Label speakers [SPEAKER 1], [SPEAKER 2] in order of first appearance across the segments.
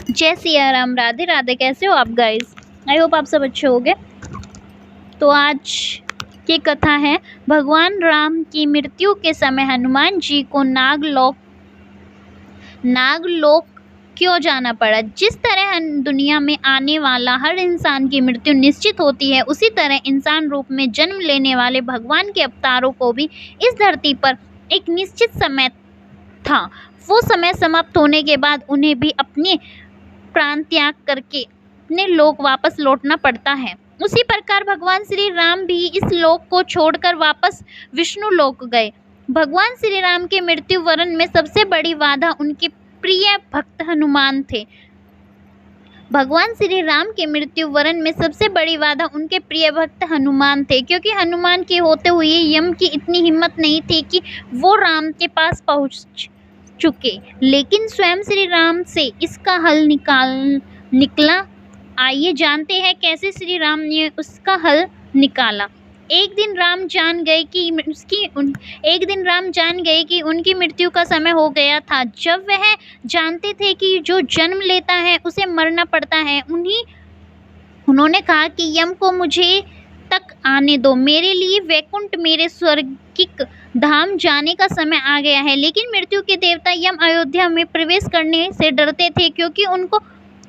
[SPEAKER 1] जय सिया राम, राधे राधे। कैसे हो आप गाइस? आई होप आप सब अच्छे होंगे। तो आज की कथा है, भगवान राम की मृत्यु के समय हनुमान जी को नागलोक क्यों जाना पड़ा। जिस तरह दुनिया में आने वाला हर इंसान की मृत्यु निश्चित होती है, उसी तरह इंसान रूप में जन्म लेने वाले भगवान के अवतारों को भी इस धरती पर एक निश्चित समय था। वो समय समाप्त होने के बाद उन्हें भी अपने प्राण त्याग करके अपने लोक वापस लौटना पड़ता है। उसी प्रकार भगवान श्री राम भी इस लोक को छोड़कर वापस विष्णु लोक गए। भगवान श्री राम के मृत्यु वरण में सबसे बड़ी बाधा उनके प्रिय भक्त हनुमान थे। भगवान श्री राम के मृत्यु वरण में सबसे बड़ी बाधा उनके प्रिय भक्त हनुमान थे, क्योंकि हनुमान के होते हुए यम की इतनी हिम्मत नहीं थी कि वो राम के पास पहुंच चुके। लेकिन स्वयं श्री राम से इसका हल निकला। आइए जानते हैं कैसे श्री राम ने उसका हल निकाला। एक दिन राम जान गए कि उनकी मृत्यु का समय हो गया था। जब वह जानते थे कि जो जन्म लेता है उसे मरना पड़ता है, उन्होंने कहा कि यम को मुझे तक आने दो। मेरे लिए वैकुंठ, मेरे स्वर्गिक धाम जाने का समय आ गया है। लेकिन मृत्यु के देवता यम अयोध्या में प्रवेश करने से डरते थे, क्योंकि उनको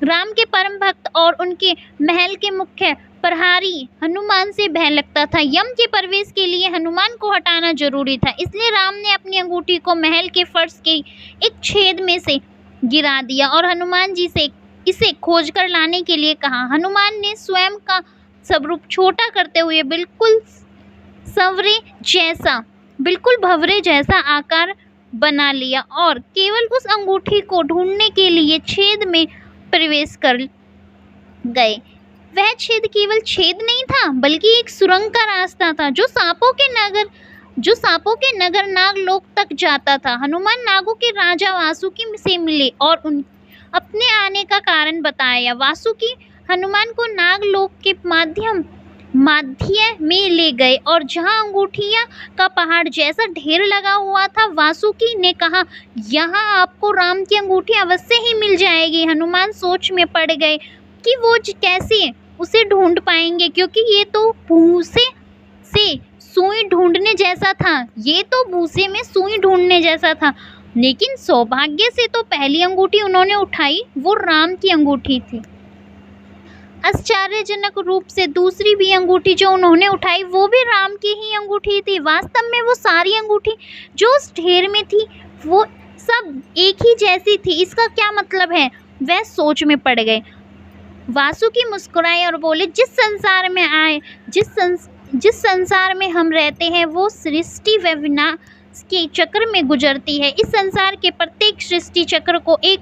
[SPEAKER 1] राम के परम भक्त और उनके महल के मुख्य प्रहरी हनुमान से भय लगता था। यम के प्रवेश के लिए हनुमान को हटाना जरूरी था, इसलिए राम ने अपनी अंगूठी को महल के फर्श के एक छेद में से गिरा दिया और हनुमान जी से इसे खोज कर लाने के लिए कहा। हनुमान ने स्वयं का स्वरूप छोटा करते हुए बिल्कुल भंवरे जैसा आकार बना लिया और केवल उस अंगूठी को ढूंढने के लिए छेद में प्रवेश कर गए। वह छेद केवल छेद नहीं था, बल्कि एक सुरंग का रास्ता था जो सांपों के नगर नागलोक तक जाता था। हनुमान नागों के राजा वासुकी से मिले और अपने आने का कारण बताया। वासुकी हनुमान को नागलोक के माध्य में ले गए और जहां अंगूठियां का पहाड़ जैसा ढेर लगा हुआ था, वासुकी ने कहा, यहाँ आपको राम की अंगूठी अवश्य ही मिल जाएगी। हनुमान सोच में पड़ गए कि वो कैसे उसे ढूंढ पाएंगे, क्योंकि ये तो भूसे से सुई ढूंढने जैसा था। लेकिन सौभाग्य से तो पहली अंगूठी उन्होंने उठाई वो राम की अंगूठी थी। आश्चर्यजनक रूप से दूसरी भी अंगूठी जो उन्होंने उठाई वो भी राम की ही अंगूठी थी। वास्तव में वो सारी अंगूठी जो उस ढेर में थी वो सब एक ही जैसी थी। इसका क्या मतलब है? वह सोच में पड़ गए। वासुकी मुस्कुराए और बोले, जिस संसार में हम रहते हैं वो सृष्टि व विनाश के चक्र में गुजरती है। इस संसार के प्रत्येक सृष्टि चक्र को एक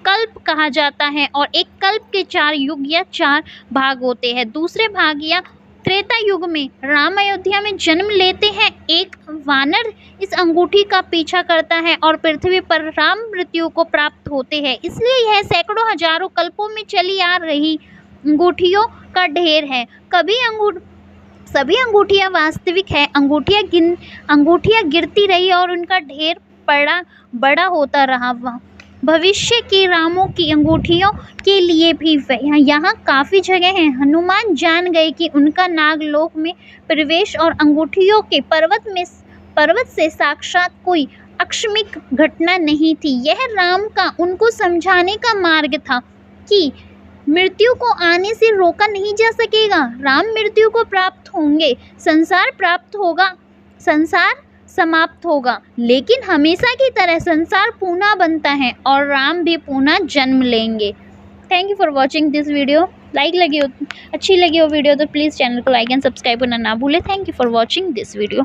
[SPEAKER 1] कल्प कहा जाता है और एक कल्प के 4 युग या 4 भाग होते हैं। दूसरे भाग या त्रेता युग में राम अयोध्या में जन्म लेते हैं। एक वानर इस अंगूठी का पीछा करता है और पृथ्वी पर राम मृत्यु को प्राप्त होते हैं। इसलिए यह सैकड़ों हजारों कल्पों में चली आ रही अंगूठियों का ढेर है। सभी अंगूठियां वास्तविक है। अंगूठियां गिरती रही और उनका ढेर बड़ा होता रहा। भविष्य के रामों की अंगूठियों के लिए भी यहाँ काफ़ी जगह है। हनुमान जान गए कि उनका नागलोक में प्रवेश और अंगूठियों के पर्वत से साक्षात कोई आकस्मिक घटना नहीं थी। यह राम का उनको समझाने का मार्ग था कि मृत्यु को आने से रोका नहीं जा सकेगा। राम मृत्यु को प्राप्त होंगे, संसार समाप्त होगा, लेकिन हमेशा की तरह संसार पुनः बनता है और राम भी पुनः जन्म लेंगे। Thank you for watching this video. अच्छी लगी हो वीडियो तो प्लीज़ चैनल को लाइक एंड सब्सक्राइब करना ना भूलें। Thank you for watching this video.